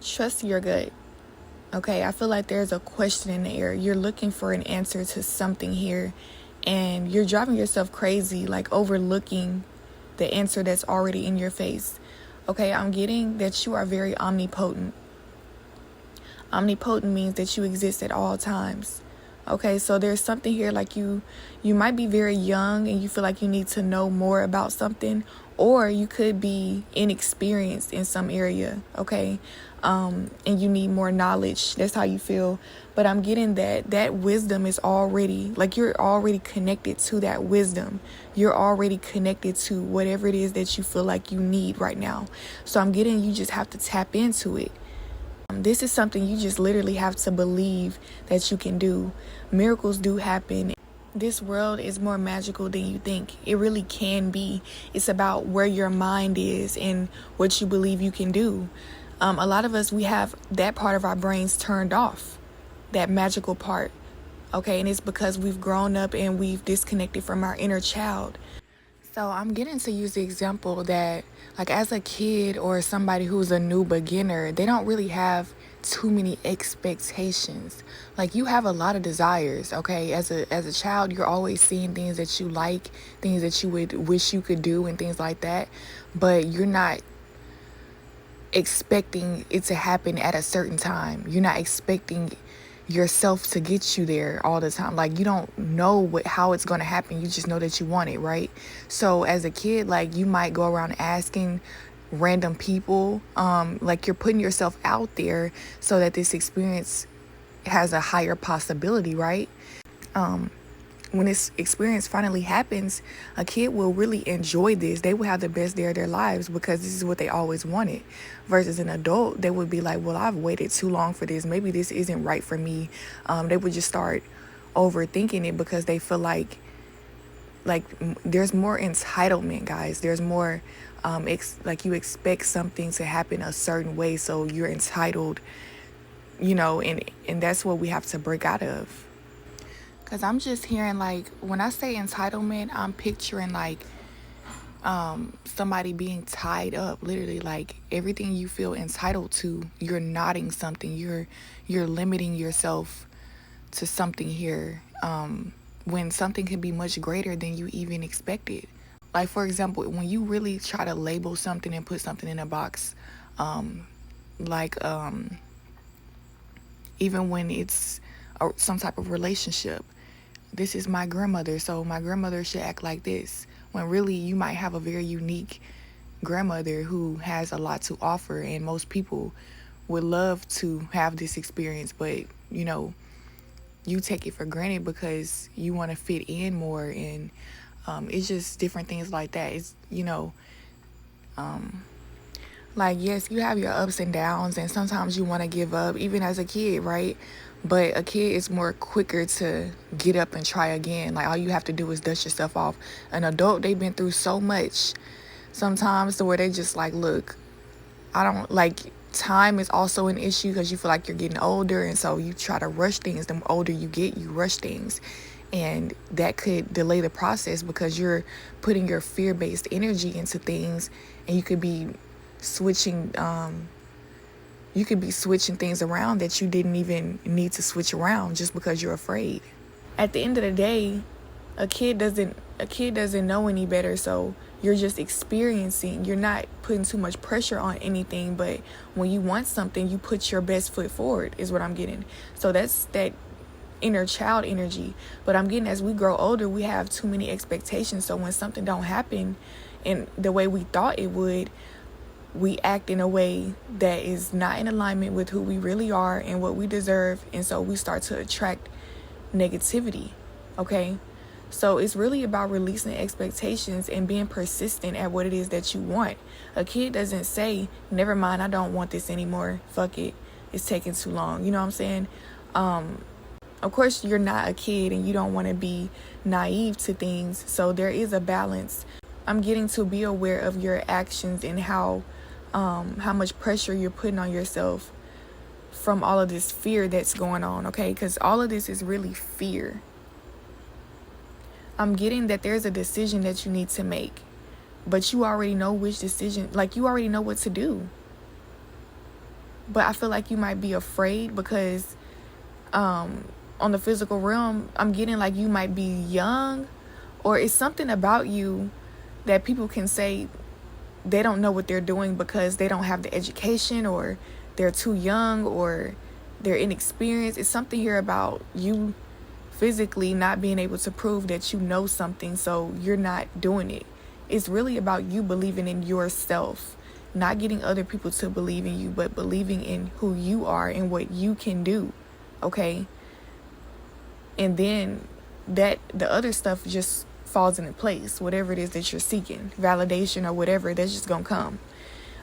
Trust your gut. Okay, I feel like there's a question in the air. You're looking for an answer to something here, and you're driving yourself crazy, like overlooking the answer that's already in your face. Okay, I'm getting that you are very omnipotent. Omnipotent means that you exist at all times. Okay, so there's something here like you might be very young and you feel like you need to know more about something, or you could be inexperienced in some area, okay? And you need more knowledge. That's how you feel. But I'm getting that wisdom is already, like, you're already connected to that wisdom. You're already connected to whatever it is that you feel like you need right now. So I'm getting you just have to tap into it. This is something you just literally have to believe that you can do. Miracles do happen. This world is more magical than you think. It really can be. It's about where your mind is and what you believe you can do. A lot of us, we have that part of our brains turned off, that magical part. Okay, and it's because we've grown up and we've disconnected from our inner child. So I'm getting to use the example that, like, as a kid or somebody who's a new beginner, they don't really have too many expectations. Like, you have a lot of desires, okay? As a child, you're always seeing things that you like, things that you would wish you could do and things like that. But you're not expecting it to happen at a certain time. You're not expecting yourself to get you there all the time. Like, you don't know how it's going to happen. You just know that you want it, right? So as a kid, like, you might go around asking random people, like, you're putting yourself out there so that this experience has a higher possibility, right? When this experience finally happens, a kid will really enjoy this. They will have the best day of their lives because this is what they always wanted. Versus an adult, they would be like, well, I've waited too long for this. Maybe this isn't right for me. They would just start overthinking it because they feel like there's more entitlement, guys. There's more, like, you expect something to happen a certain way, so you're entitled, and that's what we have to break out of. Because I'm just hearing, like, when I say entitlement, I'm picturing, like, somebody being tied up, literally. Like, everything you feel entitled to, you're knotting something. You're limiting yourself to something here, when something can be much greater than you even expected. Like, for example, when you really try to label something and put something in a box, even when it's some type of relationship. This is my grandmother, so my grandmother should act like this. When really you might have a very unique grandmother who has a lot to offer, and most people would love to have this experience, but you take it for granted because you want to fit in more, and it's just different things like that. It's like, yes, you have your ups and downs, and sometimes you want to give up, even as a kid, right? But a kid is more quicker to get up and try again. Like, all you have to do is dust yourself off. An adult, they've been through so much sometimes to where they just like, look, I don't like. Time is also an issue because you feel like you're getting older, and so you try to rush things. The older you get, you rush things, and that could delay the process because you're putting your fear-based energy into things, and you could be switching things around that you didn't even need to switch around just because you're afraid. At the end of the day, a kid doesn't know any better, so you're just experiencing. You're not putting too much pressure on anything, but when you want something, you put your best foot forward, is what I'm getting. So that's that inner child energy. But I'm getting, as we grow older, we have too many expectations, so when something don't happen in the way we thought it would, we act in a way that is not in alignment with who we really are and what we deserve, and so we start to attract negativity, okay? So it's really about releasing expectations and being persistent at what it is that you want. A kid doesn't say, never mind, I don't want this anymore, fuck it, it's taking too long. You know what I'm saying? Of course, you're not a kid and you don't want to be naive to things, so there is a balance. I'm getting to be aware of your actions and how much pressure you're putting on yourself from all of this fear that's going on, okay? Because all of this is really fear. I'm getting that there's a decision that you need to make, but you already know which decision, like, you already know what to do. But I feel like you might be afraid because on the physical realm, I'm getting like you might be young, or it's something about you that people can say they don't know what they're doing because they don't have the education, or they're too young, or they're inexperienced. It's something here about you physically not being able to prove that you know something, so you're not doing it. It's really about you believing in yourself, not getting other people to believe in you, but believing in who you are and what you can do, okay? And then that the other stuff just falls into place. Whatever it is that you're seeking, validation or whatever, that's just gonna come.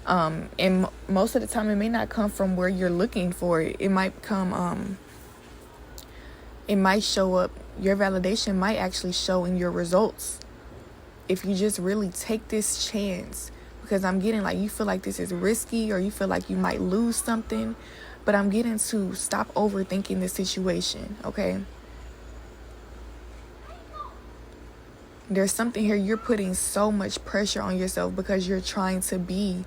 And most of the time it may not come from where you're looking for it. It might come, it might show up. Your validation might actually show in your results if you just really take this chance. Because I'm getting like you feel like this is risky, or you feel like you might lose something, but I'm getting to stop overthinking the situation, okay? There's something here, you're putting so much pressure on yourself because you're trying to be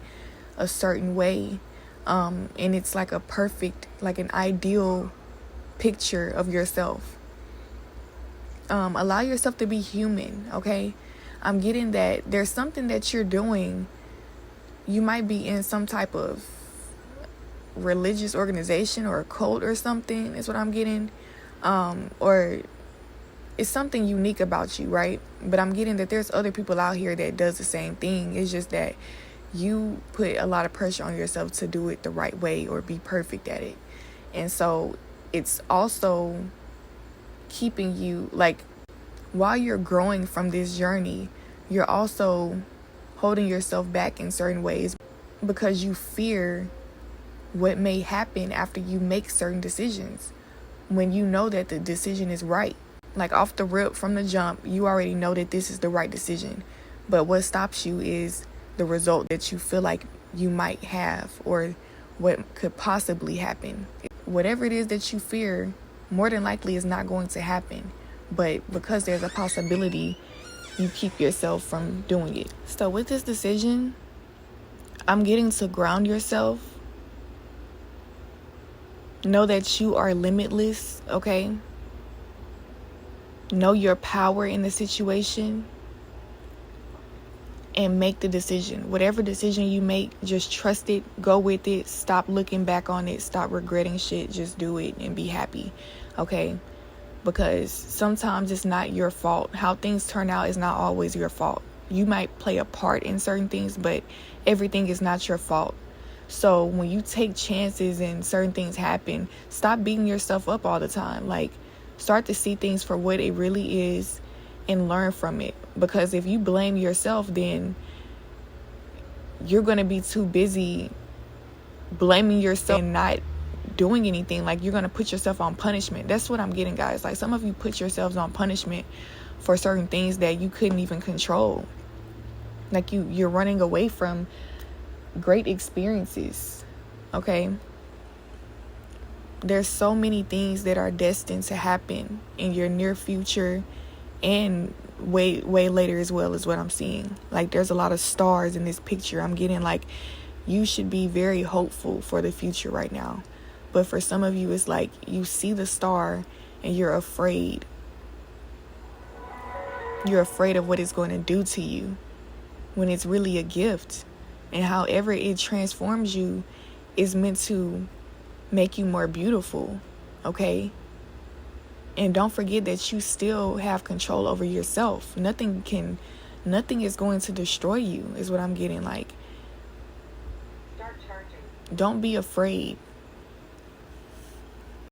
a certain way, and it's like a perfect, like an ideal picture of yourself. Allow yourself to be human, okay? I'm getting that there's something that you're doing. You might be in some type of religious organization or a cult or something, is what I'm getting. Or it's something unique about you, right? But I'm getting that there's other people out here that does the same thing. It's just that you put a lot of pressure on yourself to do it the right way or be perfect at it. And so it's also keeping you, like, while you're growing from this journey, you're also holding yourself back in certain ways because you fear what may happen after you make certain decisions when you know that the decision is right. Like off the rip, from the jump, you already know that this is the right decision. But what stops you is the result that you feel like you might have, or what could possibly happen. Whatever it is that you fear, more than likely is not going to happen. But because there's a possibility, you keep yourself from doing it. So with this decision, I'm getting to ground yourself. Know that you are limitless, okay? Know your power in the situation and make the decision. Whatever decision you make, just trust it, go with it, stop looking back on it, stop regretting shit, just do it and be happy, okay? Because sometimes it's not your fault. How things turn out is not always your fault. You might play a part in certain things, but everything is not your fault. So when you take chances and certain things happen, stop beating yourself up all the time. Like, start to see things for what it really is and learn from it. Because if you blame yourself, then you're going to be too busy blaming yourself and not doing anything. Like, you're going to put yourself on punishment. That's what I'm getting, guys. Like, some of you put yourselves on punishment for certain things that you couldn't even control. Like, you're running away from great experiences, okay? There's so many things that are destined to happen in your near future and way later as well, is what I'm seeing. Like, there's a lot of stars in this picture. I'm getting like you should be very hopeful for the future right now. But for some of you, it's like you see the star and you're afraid. You're afraid of what it's going to do to you when it's really a gift. And however it transforms you is meant to make you more beautiful, okay? And don't forget that you still have control over yourself. Nothing is going to destroy you, is what I'm getting. Like, start charging. Don't be afraid